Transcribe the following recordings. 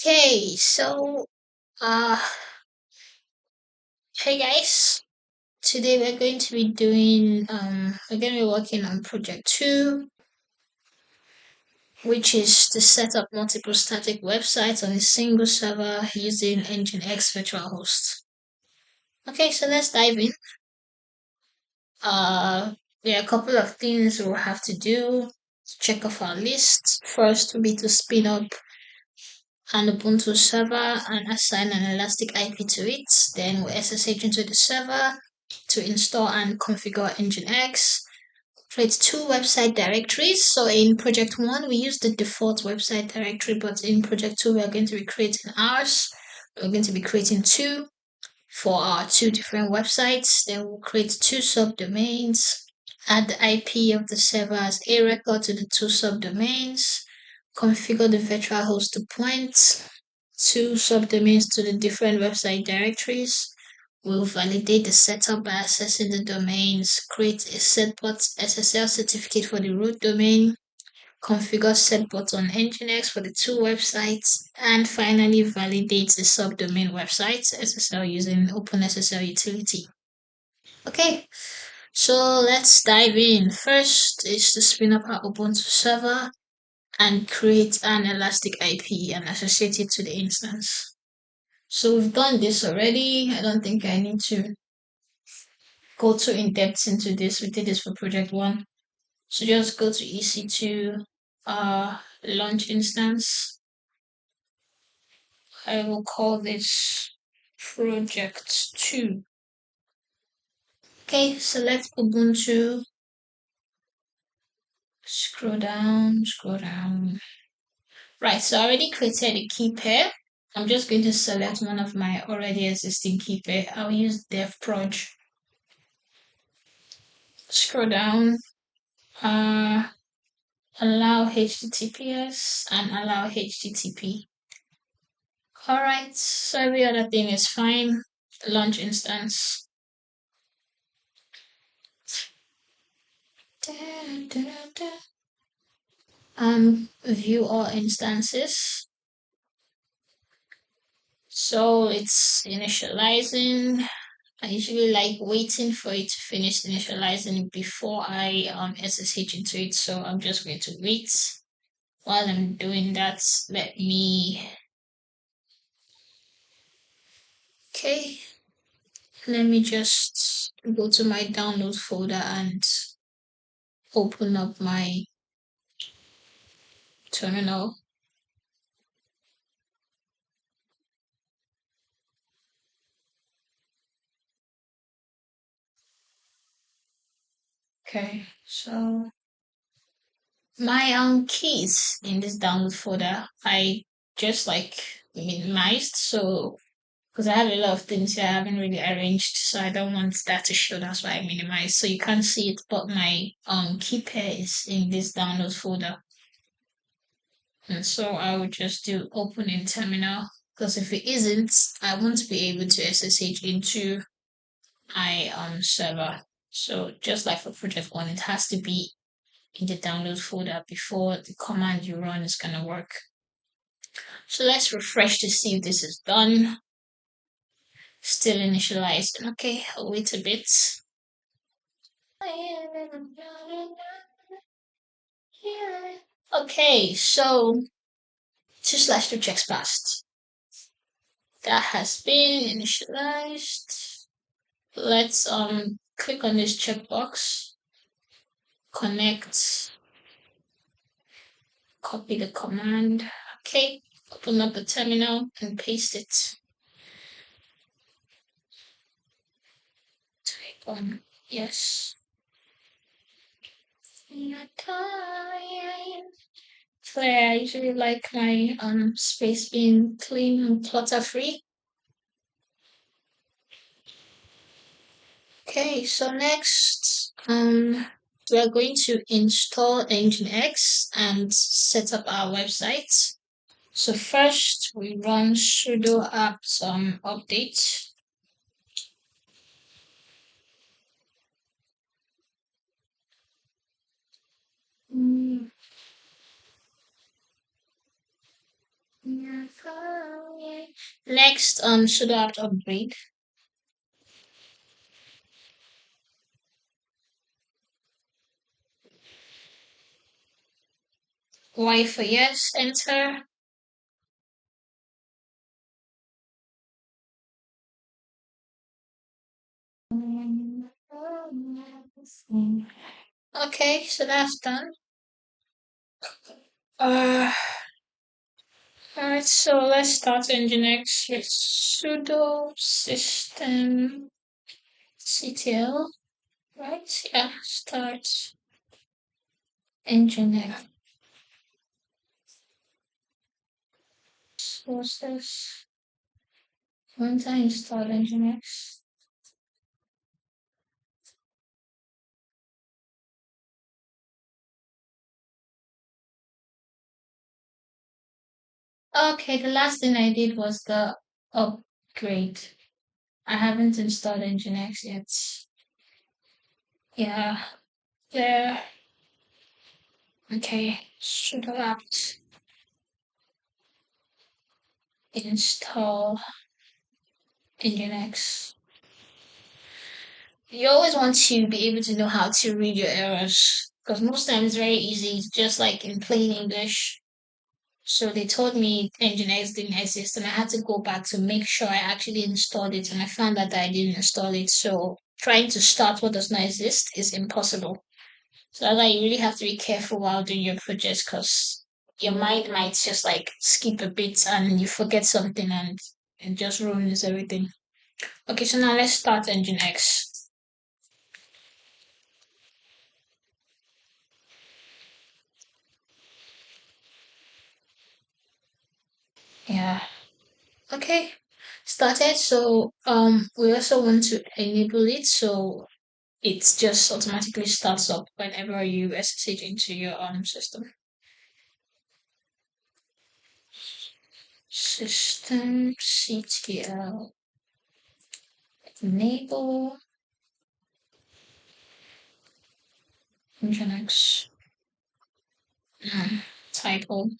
Okay, uh hey guys. Today we're going to be working on project 2, which is to set up multiple static websites on a single server using Nginx virtual host. Okay, so let's dive in. There are a couple of things we'll have to do to check off our list. First will be to spin up an Ubuntu server and assign an elastic IP to it. Then we'll SSH into the server to install and configure Nginx. Create two website directories. So in project 1, we use the default website directory, but in project 2, we are going to be creating ours. We're going to be creating two for our two different websites. Then we'll create two subdomains, add the IP of the server as a record to the two subdomains, configure the virtual host to point two subdomains to the different website directories. We'll validate the setup by accessing the domains, create a setbot SSL certificate for the root domain, configure setbot on Nginx for the two websites, and finally validate the subdomain websites SSL using OpenSSL utility. Okay, so let's dive in. First is to spin up our Ubuntu server and create an elastic IP and associate it to the instance. So we've done this already. I don't think I need to go too in depth into this. We did this for project 1. So just go to EC2 launch instance. I will call this project 2. Okay, select Ubuntu. Scroll down, scroll down. Right, so I already created a key pair. I'm just going to select one of my already existing key pair. I'll use devproj. Scroll down, allow HTTPS and allow HTTP. Alright, so every other thing is fine. Launch instance. View all instances. So it's initializing. I usually like waiting for it to finish initializing before I SSH into it. So I'm just going to wait. While I'm doing that, okay, let me just go to my download folder and open up my terminal. Okay, so my keys in this download folder, I just like minimized, so because I have a lot of things here I haven't really arranged, so I don't want that to show. That's why I minimized, so you can't see it, but my key pair is in this download folder. And so I would just do open in terminal, because if it isn't, I won't be able to SSH into my server. So just like for project 1, it has to be in the download folder before the command you run is gonna work. So let's refresh to see if this is done. Still initialized. Okay, I'll wait a bit. Okay, so 2/2 checks passed. That has been initialized. Let's click on this checkbox, connect, copy the command. Okay, open up the terminal and paste it. Type on yes. Clear. I usually like my space being clean and clutter free. Okay, so next we are going to install Nginx and set up our website. So first we run sudo apt update. Next, sudo apt upgrade. Wi-Fi yes, enter. Okay, so that's done. Uh, alright, so let's start Nginx with sudo system ctl, right? Yeah, start Nginx. What's this? Once I install Nginx. Okay, the last thing I did was the upgrade. I haven't installed Nginx yet. Yeah, there. Okay, sudo apt install Nginx. You always want to be able to know how to read your errors because most times it's very easy, just like in plain English. So they told me Nginx didn't exist, and I had to go back to make sure I actually installed it, and I found that I didn't install it. So trying to start what does not exist is impossible. So that's why you really have to be careful while doing your projects because your mind might just like skip a bit and you forget something and it just ruins everything. Okay, so now let's start Nginx. Yeah. Okay. Started. So we also want to enable it so it just automatically starts up whenever you SSH into your system. System CTL enable Nginx title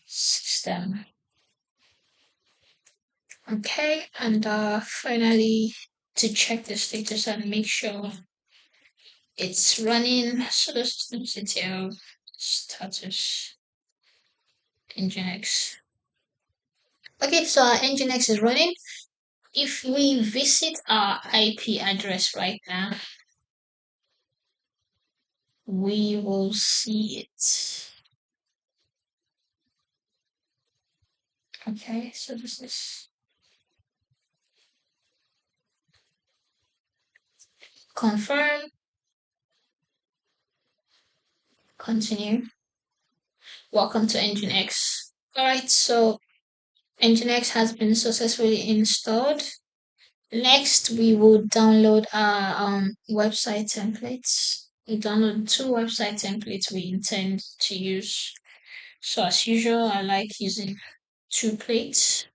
system. Okay, and finally to check the status and make sure it's running. So the system CTL status Nginx. Okay, so our Nginx is running. If we visit our IP address right now, we will see it. Okay, so this is confirm, continue. Welcome to Nginx. Alright, so Nginx has been successfully installed. Next, we will download our website templates. We download two website templates we intend to use. So as usual, I like using two plates.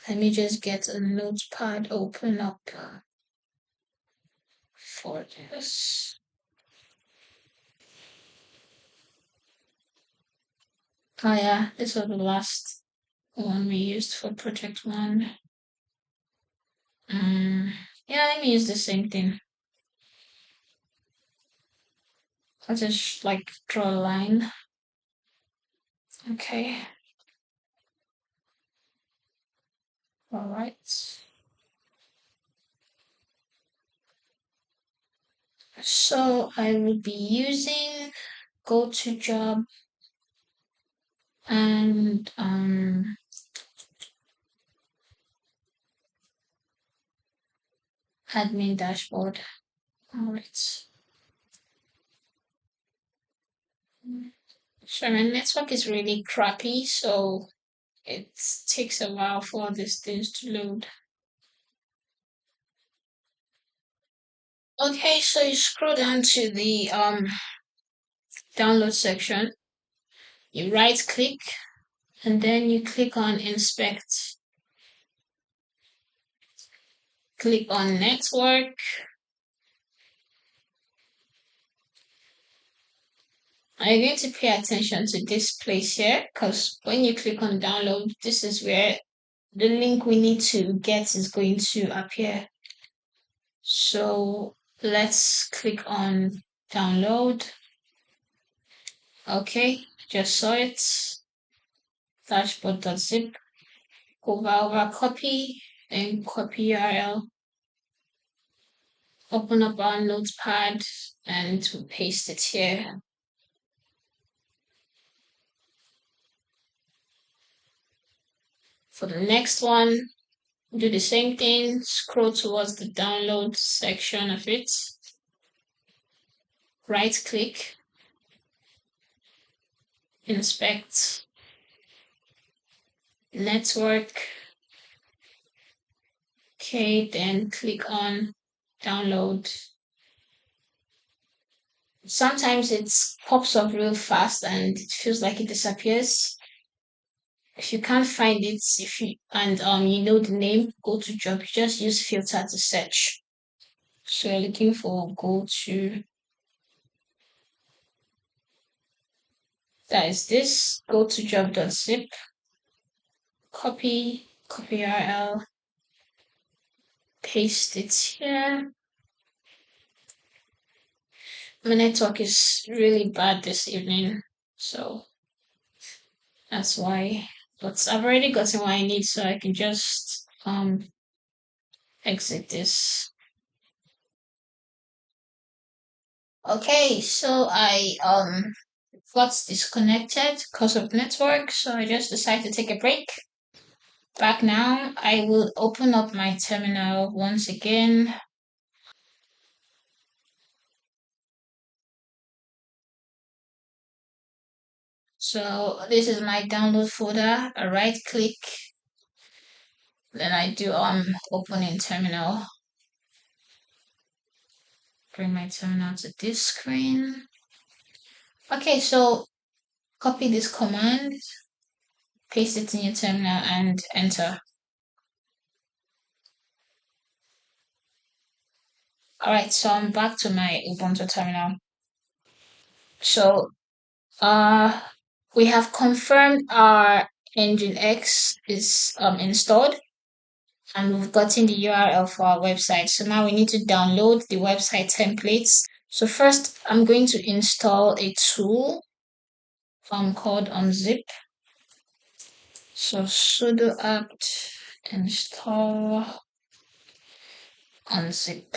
Let me just get a notepad open up for this. Oh yeah, this was the last one we used for project one. Yeah, let me use the same thing. I'll just like draw a line. Okay. All right. So I will be using go to job and admin dashboard. All right. So my network is really crappy, so it takes a while for these things to load. Okay, so you scroll down to the download section, you right click, and then you click on inspect. Click on network, are you going to pay attention to this place here? Because when you click on download, this is where the link we need to get is going to appear. So let's click on download. Okay, just saw it. Dashboard.zip. Over copy and copy URL. Open up our notepad and to paste it here. For the next one, do the same thing. Scroll towards the download section of it. Right click. Inspect. Network. Okay, then click on download. Sometimes it pops up real fast and it feels like it disappears. If you can't find it, if you you know the name, go to job. You just use filter to search. So you're looking for go to, that is this, go to job.zip, copy URL, paste it here. My network is really bad this evening, so that's why. But I've already gotten what I need, so I can just exit this. Okay, so I got disconnected because of network, so I just decided to take a break. Back now, I will open up my terminal once again. So this is my download folder. I right click, then I do open in terminal. Bring my terminal to this screen. Okay, so copy this command, paste it in your terminal and enter. Alright, so I'm back to my Ubuntu terminal. So we have confirmed our Nginx is installed and we've gotten the URL for our website. So now we need to download the website templates. So first I'm going to install a tool called unzip. So sudo apt install unzip.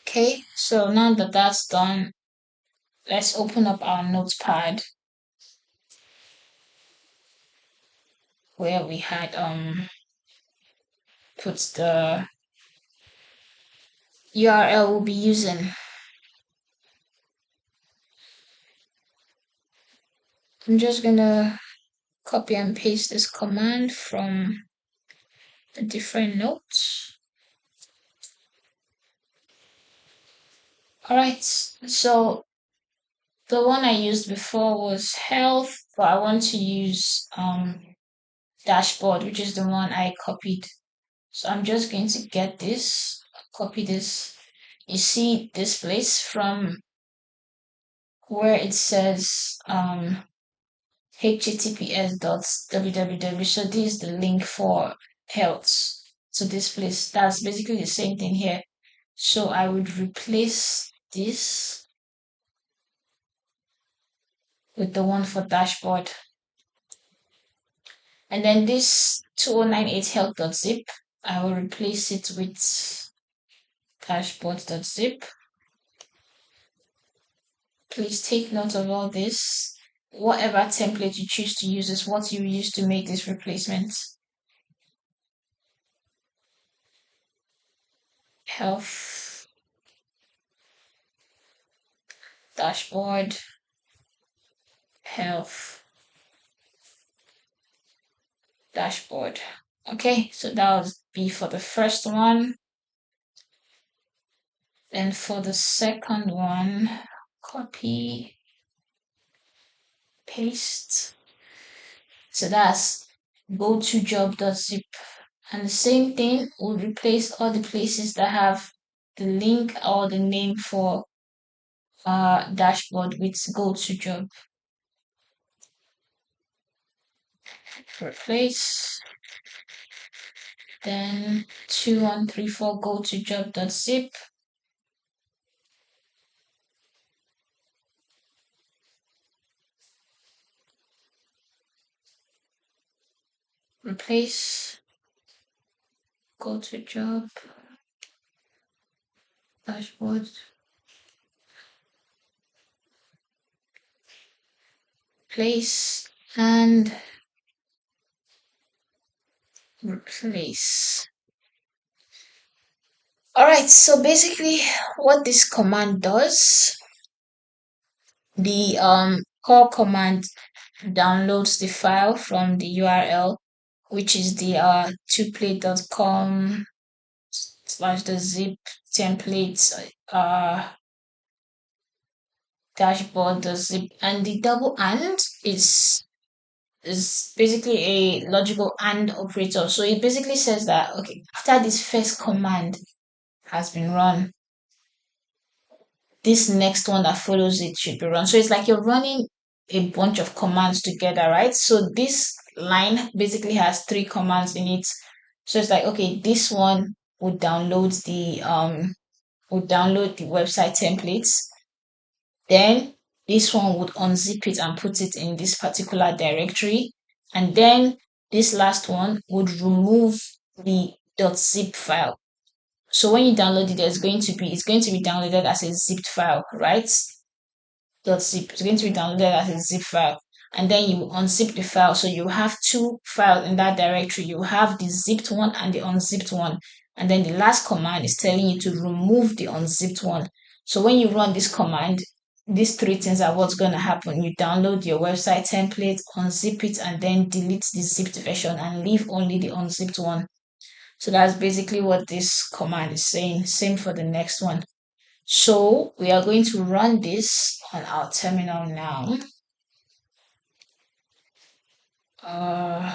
Okay, so now that that's done, let's open up our notepad where we had put the URL we'll be using. I'm just gonna copy and paste this command from the different notes. Alright, so the one I used before was health, but I want to use dashboard, which is the one I copied. So I'm just going to get this, copy this. You see this place from where it says https://www. So this is the link for health. So this place, that's basically the same thing here. So I would replace this with the one for dashboard. And then this 2098health.zip, I will replace it with dashboard.zip. Please take note of all this. Whatever template you choose to use is what you use to make this replacement. Health, dashboard, health, dashboard. Okay, so that would be for the first one. Then for the second one, copy, paste. So that's go to job.zip And the same thing will replace all the places that have the link or the name for dashboard with go to job. Replace, then 2134 go to job.zip. Replace, go to job, dashboard, place, and replace. All right, so basically what this command does, the call command downloads the file from the URL, which is the tuplate.com slash the zip templates dashboard the zip, and the double and is basically a logical and operator. So it basically says that okay, after this first command has been run, this next one that follows it should be run. So it's like you're running a bunch of commands together, right? So this line basically has three commands in it. So it's like, okay, this one would download the website templates. Then this one would unzip it and put it in this particular directory. And then this last one would remove the .zip file. So when you download it, it's going to be downloaded as a zipped file, right? .zip. It's going to be downloaded as a zip file. And then you unzip the file. So you have two files in that directory. You have the zipped one and the unzipped one. And then the last command is telling you to remove the unzipped one. So when you run this command, these three things are what's going to happen. You download your website template, unzip it, and then delete the zipped version and leave only the unzipped one. So that's basically what this command is saying. Same for the next one. So we are going to run this on our terminal now. Uh,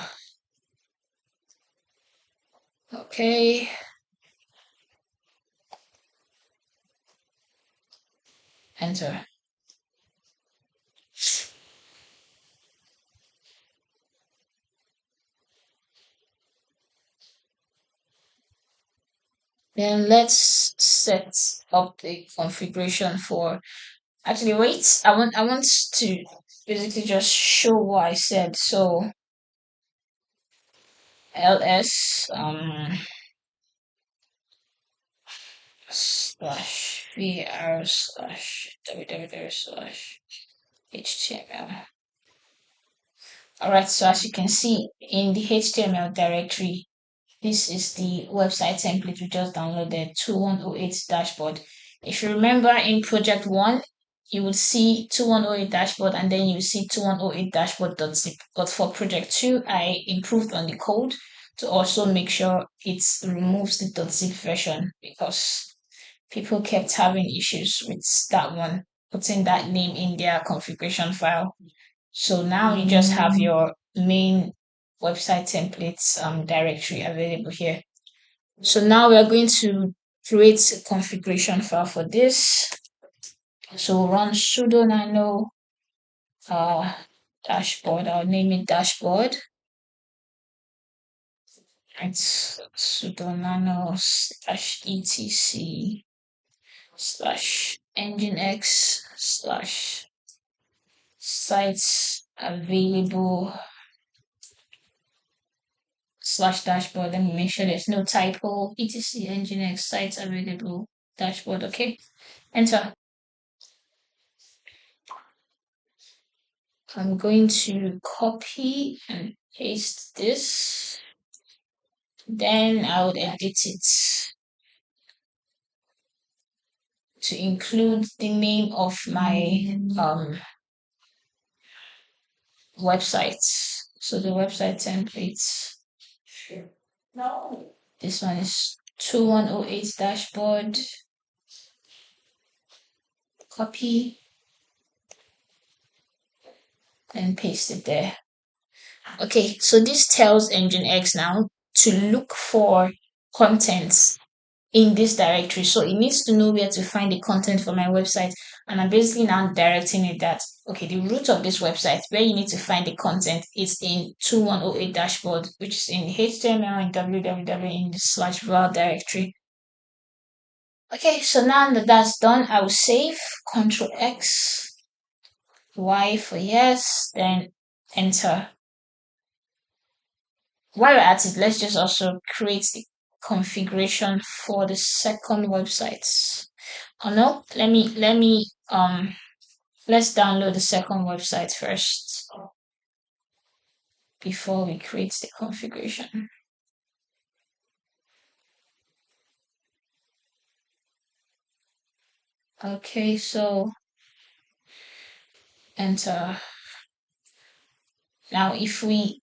okay. Enter. Then let's set up the configuration for. Actually, wait. I want to basically just show what I said. So ls slash vr slash www slash html. All right. So as you can see in the HTML directory, this is the website template we just downloaded, 2108 dashboard. If you remember in project one, you would see 2108 dashboard and then you see 2108 dashboard.zip. But for project two, I improved on the code to also make sure it removes the .zip version because people kept having issues with that one, putting that name in their configuration file. So now you just have your main website templates directory available here. So now we are going to create a configuration file for this. So run sudo nano dashboard. I'll name it dashboard. It's sudo nano slash etc slash nginx slash sites available slash dashboard. Let me make sure there's no typo. etc nginx sites available dashboard. Okay, enter. I'm going to copy and paste this. Then I would edit it to include the name of my website. So the website templates. This one is 2108 dashboard. Copy and paste it there. Okay, so this tells Nginx now to look for contents in this directory. So it needs to know where to find the content for my website. And I'm basically now directing it that, okay, the root of this website, where you need to find the content, is in 2108 dashboard, which is in HTML and www in the slash var directory. Okay, so now that that's done, I will save, Control X, Y for yes, then enter. While we're at it, let's just also create the configuration for the second website. Oh no, let's download the second website first before we create the configuration. Okay, so enter. Now, if we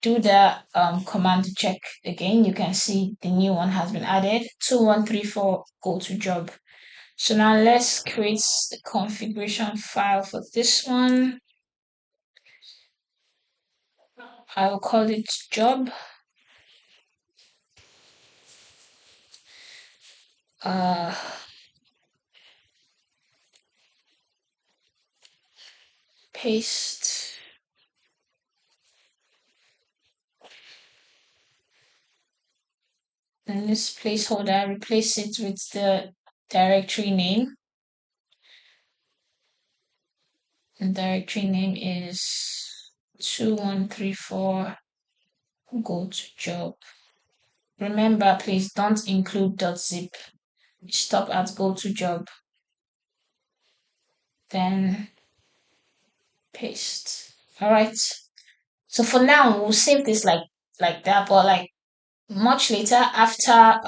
do the command to check again, you can see the new one has been added. 2134 go to job. So now let's create the configuration file for this one. I will call it job. Paste. Then this placeholder, replace it with the directory name. The directory name is 2134 go to job. Remember, please don't include .zip. Stop at go to job. Then paste. All right. So for now, we'll save this like that, but like much later after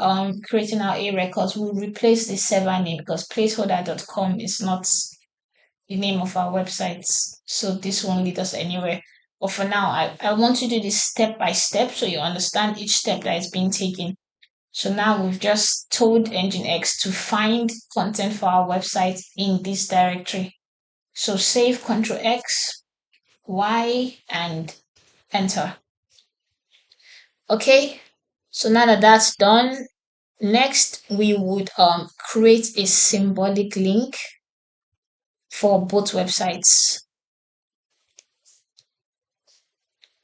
creating our A records, we'll replace the server name because placeholder.com is not the name of our websites. So this won't lead us anywhere. But for now, I want to do this step by step so you understand each step that is being taken. So now we've just told Nginx to find content for our website in this directory. So save, Ctrl X, Y, and enter. Okay, so now that that's done, next we would create a symbolic link for both websites.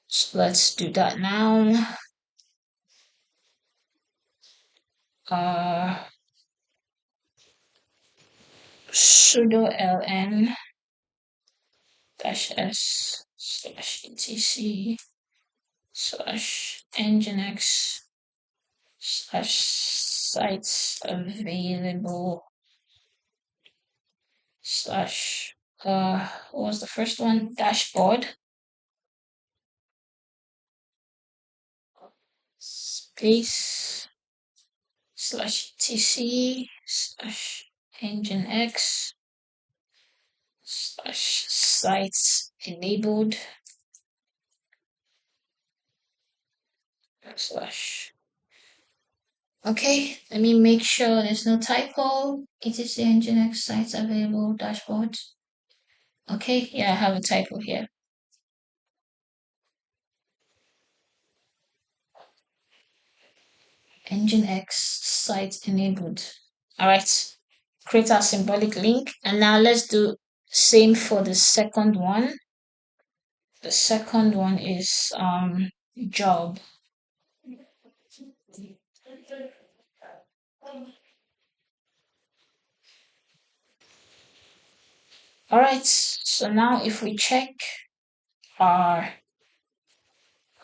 So let's do that now. Sudo ln -s /etc /nginx /sites available what was the first one? Dashboard space /etc /nginx /sites enabled / Okay, let me make sure there's no typo. It is the Nginx sites available dashboard. Okay, yeah, I have a typo here. Nginx site enabled. All right, create our symbolic link, and now let's do same for the second one. The second one is job. All right, so now if we check our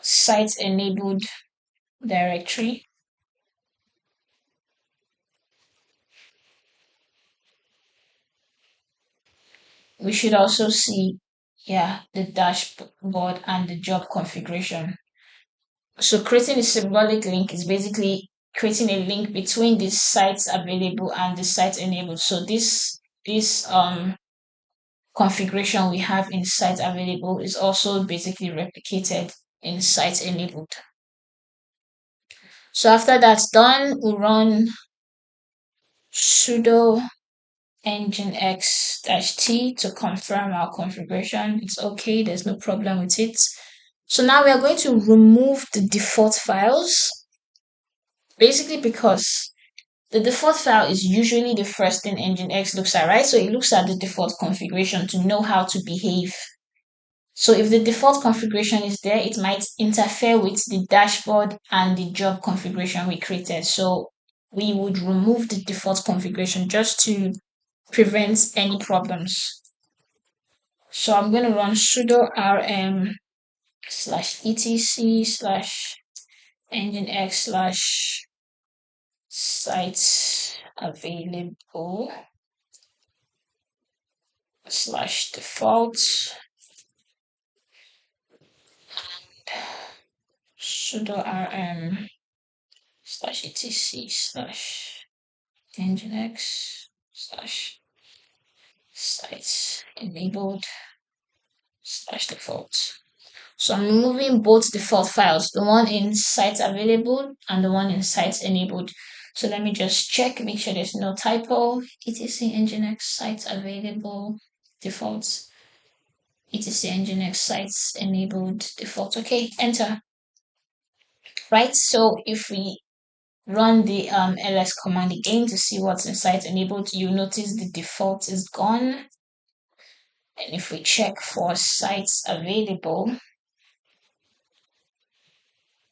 site enabled directory, we should also see, yeah, the dashboard and the job configuration. So creating a symbolic link is basically creating a link between the sites available and the site enabled. So this configuration we have in site available is also basically replicated in site enabled. So after that's done, we run sudo nginx -t to confirm our configuration. It's okay, there's no problem with it. So now we are going to remove the default files, basically because the default file is usually the first thing Nginx looks at, right? So it looks at the default configuration to know how to behave. So if the default configuration is there, it might interfere with the dashboard and the job configuration we created. So we would remove the default configuration just to prevent any problems. So I'm going to run sudo rm slash etc slash nginx slash site available slash default sudo rm slash etc slash nginx slash site enabled slash default. So I'm removing both default files, the one in site available and the one in site enabled. So let me just check, make sure there's no typo. etc nginx site available defaults. etc nginx sites enabled default. Okay, enter. Right, so if we run the ls command again to see what's in site enabled, you notice the default is gone. And if we check for sites available,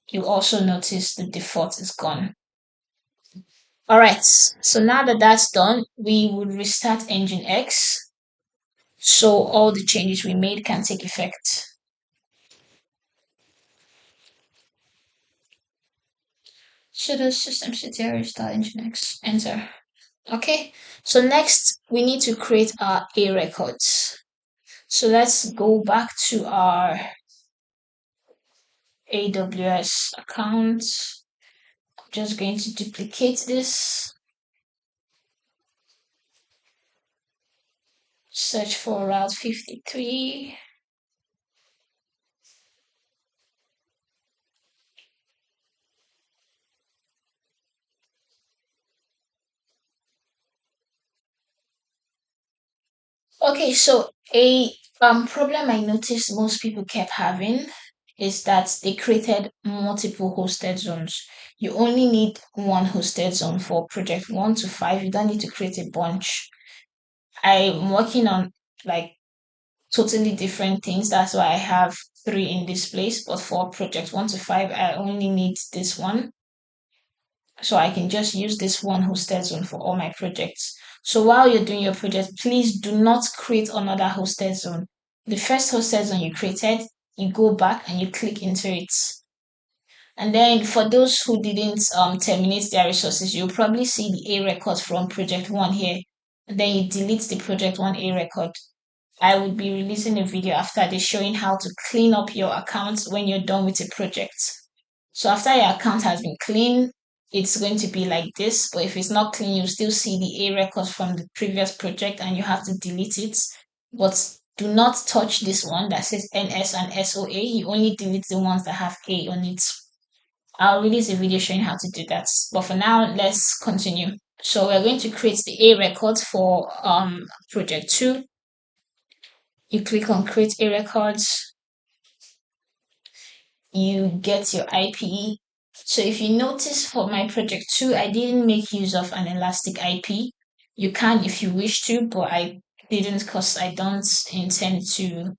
you also notice the default is gone. All right, so now that that's done, we would restart Nginx so all the changes we made can take effect. Sudo systemctl restart Nginx, enter. Okay, so next we need to create our A records. So let's go back to our AWS account. I'm just going to duplicate this. Search for Route 53. Okay, so a problem I noticed most people kept having is that they created multiple hosted zones. You only need one hosted zone for project 1 to 5. You don't need to create a bunch. I'm working on like totally different things. That's why I have 3 in this place. But for project 1 to 5, I only need this one. So I can just use this one hosted zone for all my projects. So while you're doing your project, please do not create another hosted zone. The first hosted zone you created, you go back and you click into it. And then for those who didn't terminate their resources, you'll probably see the A record from project 1 here. And then you delete the project 1 A record. I would be releasing a video after this showing how to clean up your account when you're done with a project. So after your account has been clean, it's going to be like this. But if it's not clean, you still see the A records from the previous project and you have to delete it. But do not touch this one that says NS and SOA. You only delete the ones that have A on it. I'll release a video showing how to do that. But for now, let's continue. So we're going to create the A records for project 2. You click on create A records. You get your IP. So if you notice for my project 2, I didn't make use of an elastic IP. You can if you wish to, but I didn't because I don't intend to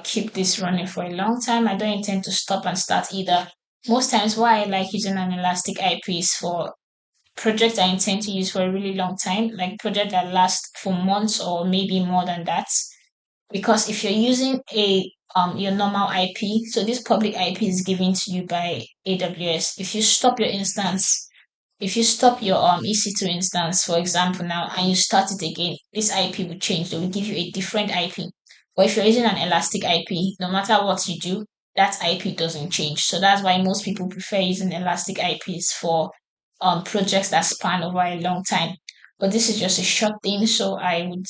keep this running for a long time. I don't intend to stop and start either. Most times why I like using an elastic IP is for projects I intend to use for a really long time, like project that last for months or maybe more than that. Because if you're using a your normal IP, so this public IP is given to you by AWS. If you stop your instance, if you stop your EC2 instance, for example, now and you start it again, this IP will change. They will give you a different IP. But if you're using an elastic IP, no matter what you do, that IP doesn't change. So that's why most people prefer using elastic IPs for projects that span over a long time. But this is just a short thing, so I would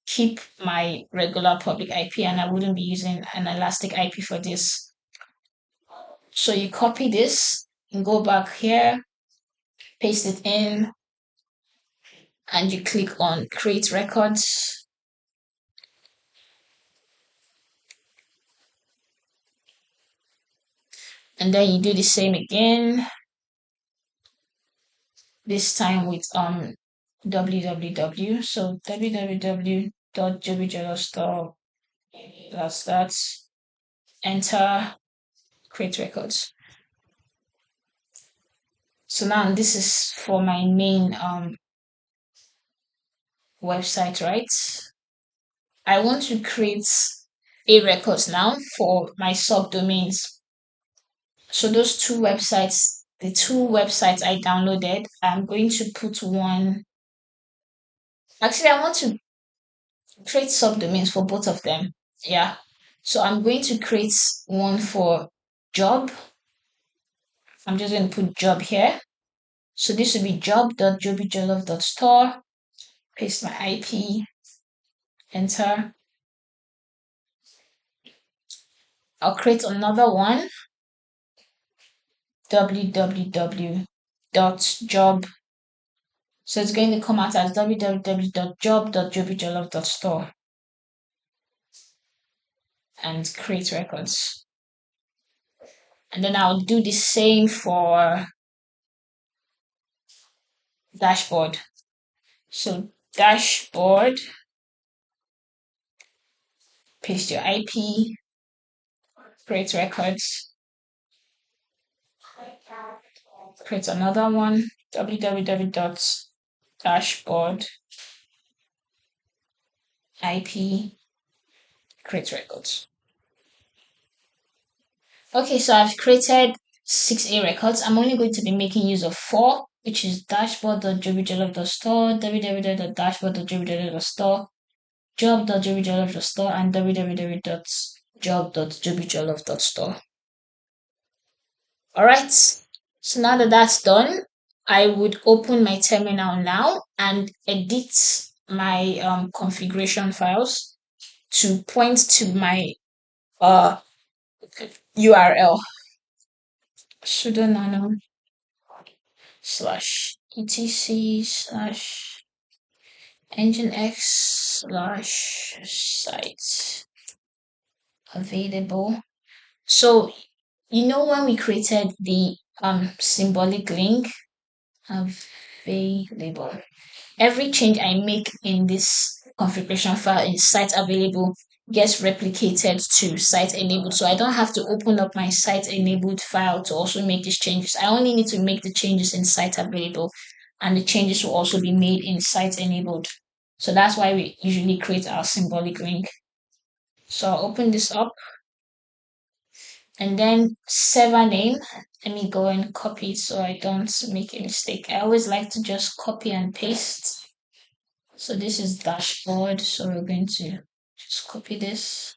keep my regular public IP and I wouldn't be using an elastic IP for this. So you copy this and go back here, paste it in, and you click on create records. And then you do the same again, this time with www. So www.jobbyjello that's enter, create records. So now this is for my main website, right? I want to create a records now for my subdomains. So those two websites, the two websites I downloaded, I'm going to put one. Actually, I want to create subdomains for both of them. Yeah. So I'm going to create one for job. I'm just going to put job here. So this will be job.jobbyjollof.store. Paste my IP, enter. I'll create another one, www.job. So it's going to come out as www.job.jobbyjollof.store and create records. And then I'll do the same for dashboard. So dashboard, paste your IP, create records, create another one, www.dashboard IP, create records. Okay, so I've created 6A records. I'm only going to be making use of 4, which is dashboard.jobbyjollof.store, www.dashboard.jobbyjollof.store, job.jobbyjollof.store, and www.job.jobbyjollof.store. All right. So now that that's done, I would open my terminal now and edit my configuration files to point to my URL. Sudo nano /etc/nginx /site available. So when we created the symbolic link available, every change I make in this configuration file in site available gets replicated to site enabled. So I don't have to open up my site enabled file to also make these changes. I only need to make the changes in site available, and the changes will also be made in site enabled. So that's why we usually create our symbolic link. So I'll open this up, and then server name. Let me go and copy it so I don't make a mistake. I always like to just copy and paste. So this is dashboard. So we're going to just copy this.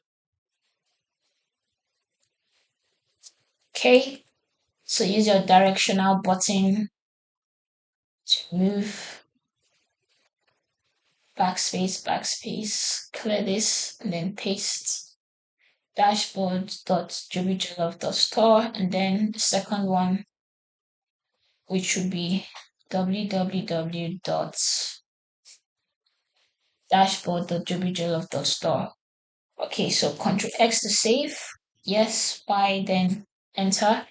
Okay. So use your directional button to move, backspace, clear this, and then paste dashboard.jobbyjollof.store, and then the second one, which would be www.dashboard.jobbyjollof.store. Okay, so Control X to save. Yes, Y, then enter.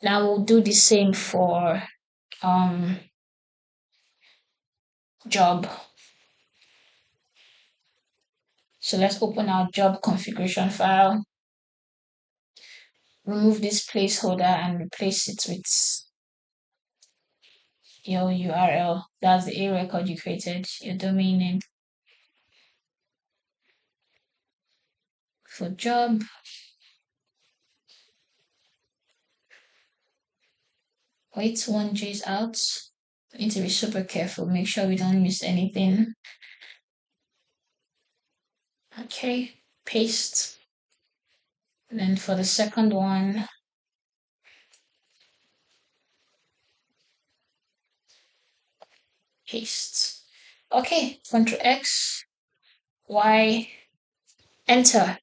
Now we'll do the same for job. So let's open our job configuration file. Remove this placeholder and replace it with your URL. That's the A record you created, your domain name. For job, wait, 1J is out. We need to be super careful, make sure we don't miss anything. Okay, paste. And then for the second one, paste. Okay, Ctrl X, Y, enter.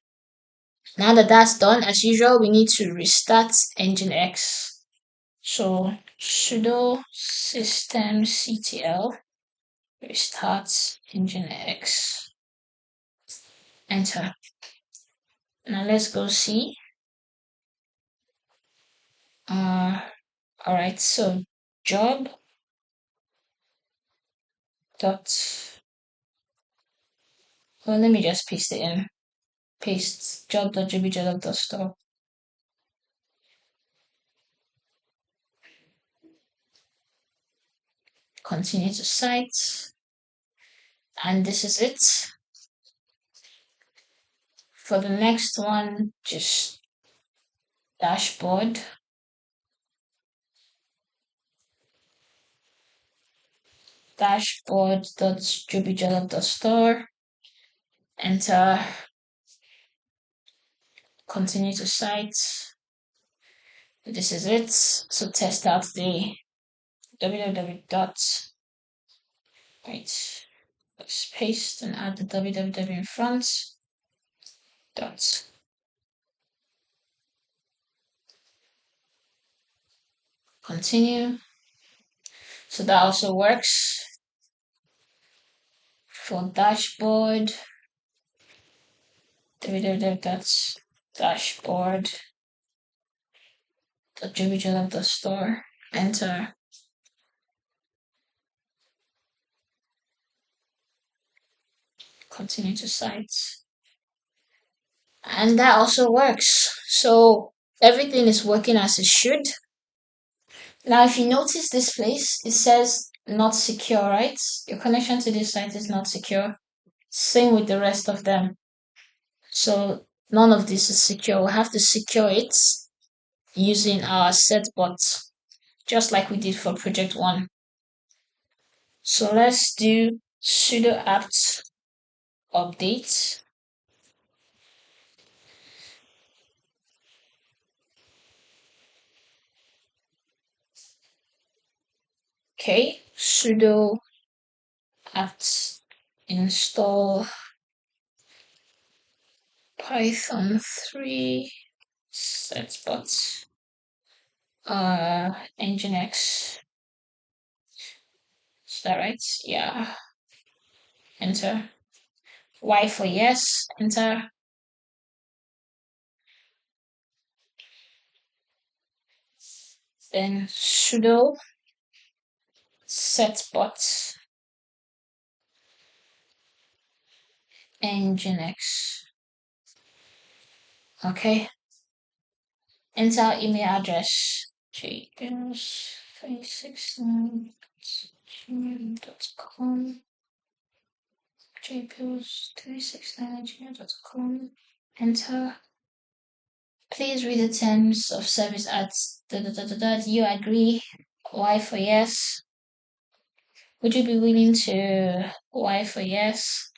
Now that that's done, as usual, we need to restart Nginx. So sudo systemctl restart Nginx. Enter. Now let's go see. Uh, all right. So job dot. Well, let me just paste it in. Paste job.jbjob.store. Continue to site. And this is it. For the next one, just dashboard. Dashboard.jbjob.store. Enter. Continue to site. This is it. So test out the www dot. Right. Let's paste and add the www in front. Dot. Continue. So that also works for dashboard. www.dashboard.jbjob.store. Enter. Continue to sites. And that also works. So everything is working as it should. Now, if you notice this place, it says not secure, right? Your connection to this site is not secure. Same with the rest of them. So none of this is secure. We have to secure it using our set bot, just like we did for project one. So let's do sudo apt update. Okay, sudo apt install Python 3 setbot Nginx. Is that right? Yeah. Enter. Y for yes. Enter. Then sudo setbot Nginx. Okay. Enter email address. jpills369@gmail.com. jpills369@gmail.com. Enter. Please read the terms of service at you agree. Y for yes. Would you be willing to Y for yes?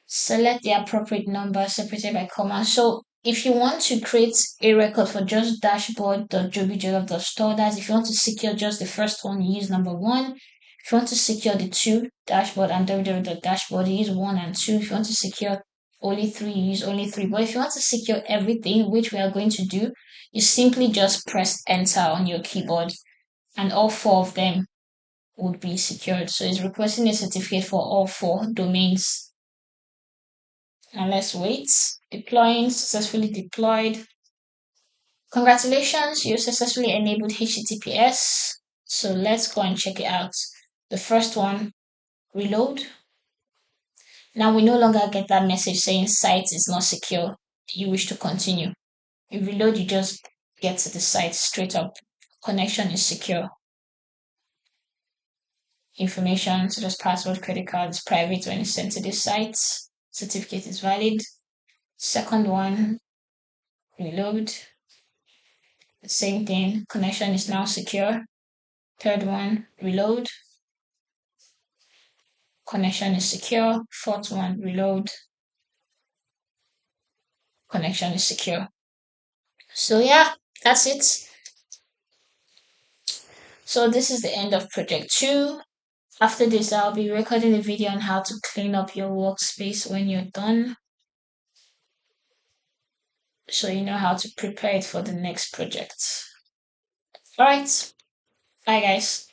Select the appropriate number separated by comma. So if you want to create a record for just dashboard.jobjolab.store, that's if you want to secure just the first one, you use number one. If you want to secure the two, dashboard and www.dashboard, you use one and two. If you want to secure only three, you use only three. But if you want to secure everything, which we are going to do, you simply just press enter on your keyboard and all four of them would be secured. So it's requesting a certificate for all four domains. And let's wait. Deploying, successfully deployed. Congratulations, you successfully enabled HTTPS. So let's go and check it out. The first one, reload. Now we no longer get that message saying site is not secure. You wish to continue. You reload, you just get to the site straight up. Connection is secure. Information such as password, credit card is private when it's sent to this site. Certificate is valid. Second one, reload. The same thing, connection is now secure. Third one, reload. Connection is secure. Fourth one, reload. Connection is secure. So yeah, that's it. So this is the end of project 2. After this, I'll be recording a video on how to clean up your workspace when you're done, so you know how to prepare it for the next project. All right, bye guys.